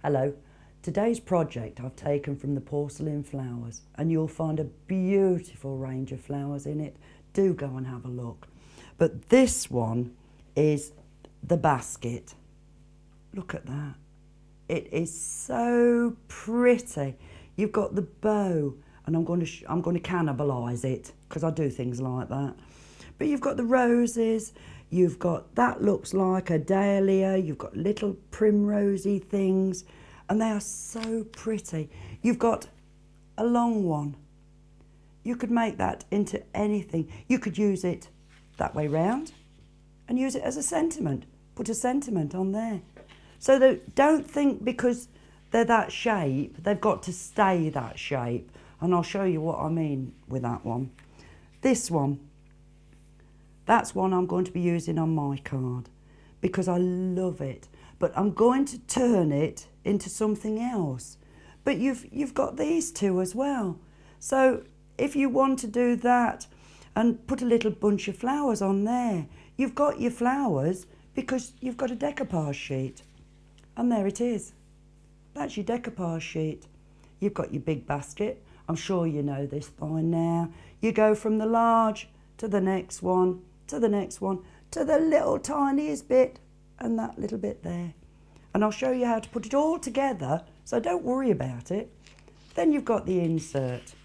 Hello. Today's project I've taken from the Porcelain flowers, and you'll find a beautiful range of flowers in it. Do go and have a look. But this one is the basket. Look at that. It is so pretty. You've got the bow, and I'm going to cannibalise it because I do things like that. But you've got the roses. You've got, that looks like a dahlia. You've got little primrosy things, and they are so pretty. You've got a long one. You could make that into anything. You could use it that way round and use it as a sentiment. Put a sentiment on there. So that, don't think because they're that shape, they've got to stay that shape. And I'll show you what I mean with that one. This one, that's one I'm going to be using on my card because I love it. But I'm going to turn it into something else. But you've got these two as well. So if you want to do that and put a little bunch of flowers on there, you've got your flowers because you've got a decoupage sheet. And there it is. That's your decoupage sheet. You've got your big basket. I'm sure you know this by now. You go from the large to the next one, to the next one, to the little tiniest bit, and that little bit there. And I'll show you how to put it all together, so don't worry about it. Then you've got the insert.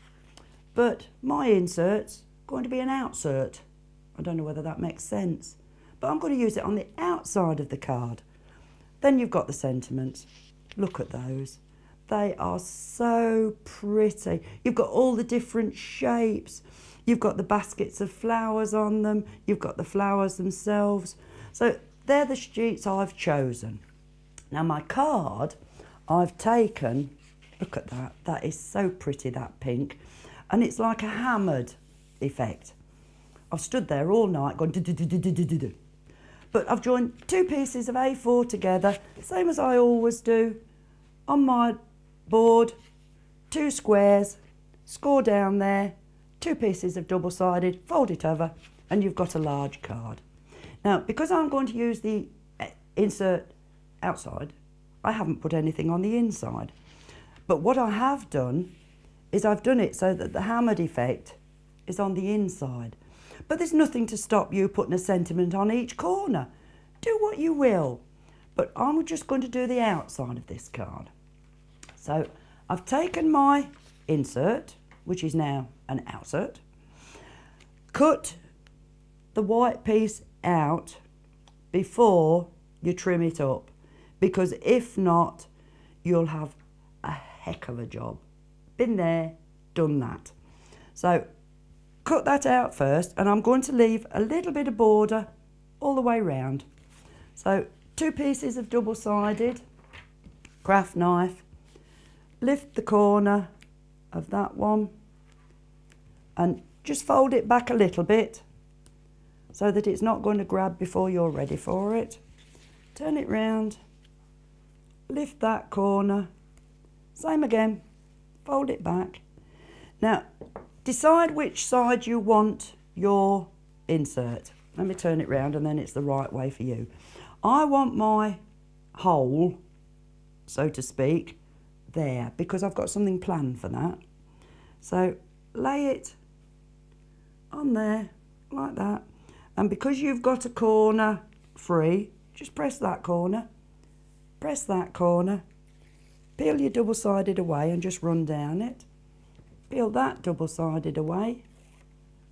But my insert's going to be an outsert. I don't know whether that makes sense. But I'm going to use it on the outside of the card. Then you've got the sentiments. Look at those. They are so pretty. You've got all the different shapes. You've got the baskets of flowers on them. You've got the flowers themselves. So they're the sheets I've chosen. Now my card, I've taken, look at that. That is so pretty, that pink. And it's like a hammered effect. I've stood there all night going do-do-do-do-do-do-do. But I've joined two pieces of A4 together, same as I always do. On my board, two squares, score down there, two pieces of double-sided, fold it over, and you've got a large card. Now, because I'm going to use the insert outside, I haven't put anything on the inside. But what I have done is I've done it so that the hammered effect is on the inside. But there's nothing to stop you putting a sentiment on each corner. Do what you will. But I'm just going to do the outside of this card. So I've taken my insert, which is now an outsert, cut the white piece out before you trim it up, because if not, you'll have a heck of a job. Been there, done that. So cut that out first, and I'm going to leave a little bit of border all the way round. So two pieces of double-sided craft knife, lift the corner of that one and just fold it back a little bit so that it's not going to grab before you're ready for it. Turn it round, lift that corner, same again, fold it back. Now, decide which side you want your insert. Let me turn it round and then it's the right way for you. I want my hole, so to speak, there, because I've got something planned for that. So lay it on there like that, and because you've got a corner free, just press that corner, peel your double-sided away and just run down it, peel that double-sided away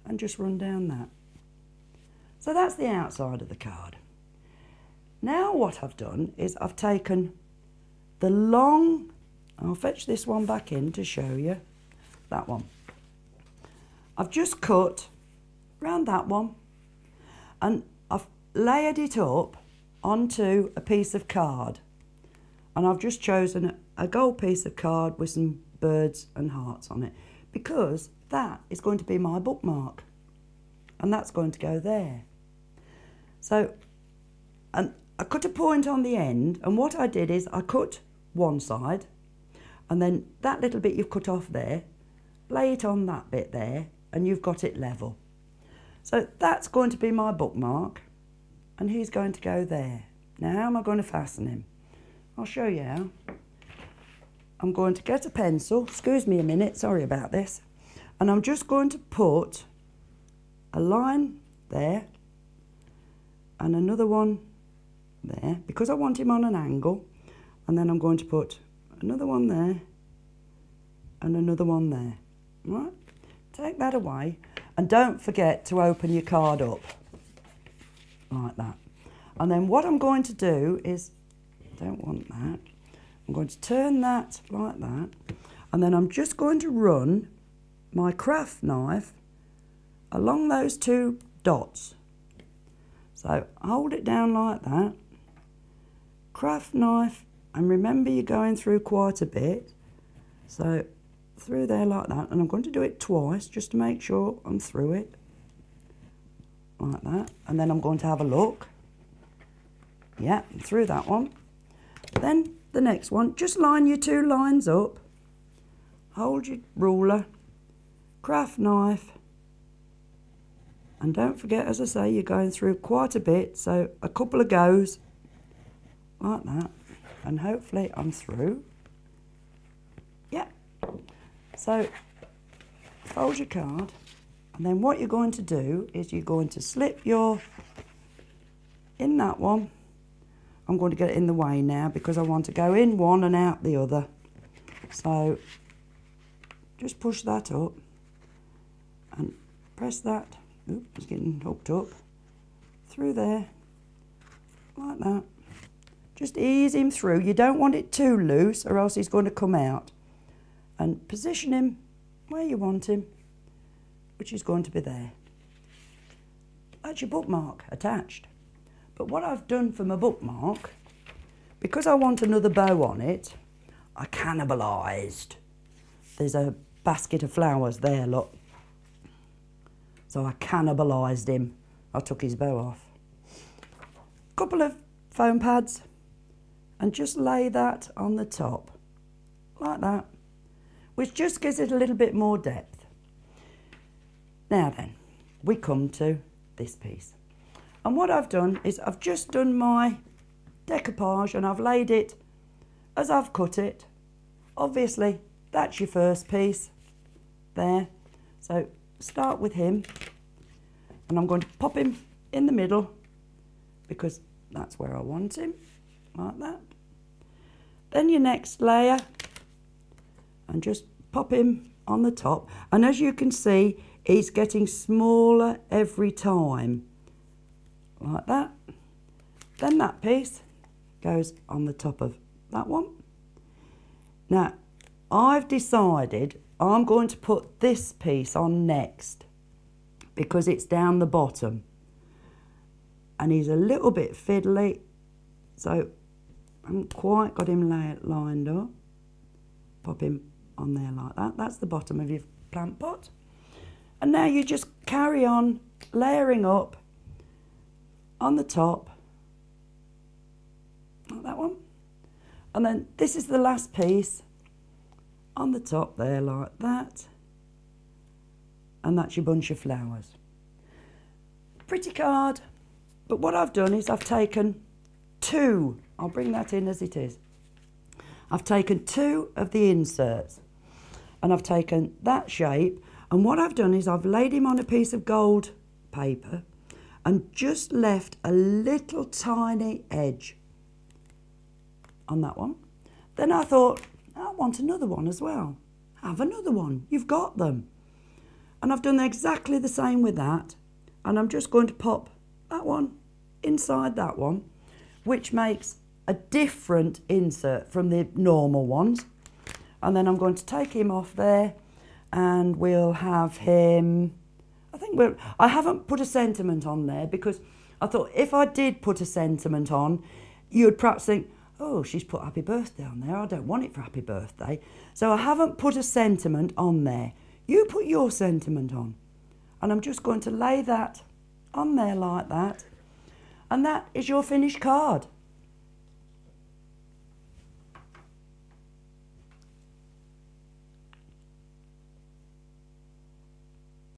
and just run down that. So that's the outside of the card. Now what I've done is I've taken the long, I'll fetch this one back in to show you, that one. I've just cut round that one and I've layered it up onto a piece of card, and I've just chosen a gold piece of card with some birds and hearts on it because that is going to be my bookmark and that's going to go there. So, and I cut a point on the end, and what I did is I cut one side and then that little bit you've cut off there, lay it on that bit there and you've got it level. So that's going to be my bookmark and he's going to go there. Now how am I going to fasten him? I'll show you how. I'm going to get a pencil, excuse me a minute, sorry about this, and I'm just going to put a line there and another one there because I want him on an angle, and then I'm going to put another one there and another one there. Right? Take that away and don't forget to open your card up like that. And then what I'm going to do is, don't want that, I'm going to turn that like that, and then I'm just going to run my craft knife along those two dots. So hold it down like that, craft knife, and remember you're going through quite a bit, so through there like that, and I'm going to do it twice just to make sure I'm through it like that, and then I'm going to have a look. Yeah, through that one. Then the next one, just line your two lines up, hold your ruler, craft knife, and don't forget, as I say, you're going through quite a bit, so a couple of goes like that, and hopefully I'm through. Yeah. So fold your card, and then what you're going to do is you're going to slip your, in that one, I'm going to get it in the way now because I want to go in one and out the other. So just push that up and press that. Oops, it's getting hooked up. Through there, like that. Just ease him through. You don't want it too loose or else he's going to come out. And position him where you want him, which is going to be there. That's your bookmark attached. But what I've done for my bookmark, because I want another bow on it, I cannibalised. There's a basket of flowers there, look. So I cannibalised him. I took his bow off. Couple of foam pads, and just lay that on the top, like that, which just gives it a little bit more depth. Now then, we come to this piece. And what I've done is I've just done my decoupage and I've laid it as I've cut it. Obviously, that's your first piece there. So start with him, and I'm going to pop him in the middle because that's where I want him, like that. Then your next layer, and just pop him on the top. And as you can see, he's getting smaller every time. Like that. Then that piece goes on the top of that one. Now, I've decided I'm going to put this piece on next because it's down the bottom. And he's a little bit fiddly, so I haven't quite got him lined up. Pop him on there like that. That's the bottom of your plant pot. And now you just carry on layering up on the top, like that one. And then this is the last piece on the top there like that. And that's your bunch of flowers. Pretty card. But what I've done is I've taken two, I'll bring that in as it is. I've taken two of the inserts and I've taken that shape, and what I've done is I've laid him on a piece of gold paper and just left a little tiny edge on that one. Then I thought, I want another one as well. Have another one, you've got them. And I've done exactly the same with that, and I'm just going to pop that one inside that one, which makes a different insert from the normal ones. And then I'm going to take him off there, and we'll have him, I haven't put a sentiment on there because I thought if I did put a sentiment on, you'd perhaps think, oh, she's put happy birthday on there. I don't want it for happy birthday. So I haven't put a sentiment on there. You put your sentiment on. And I'm just going to lay that on there like that. And that is your finished card.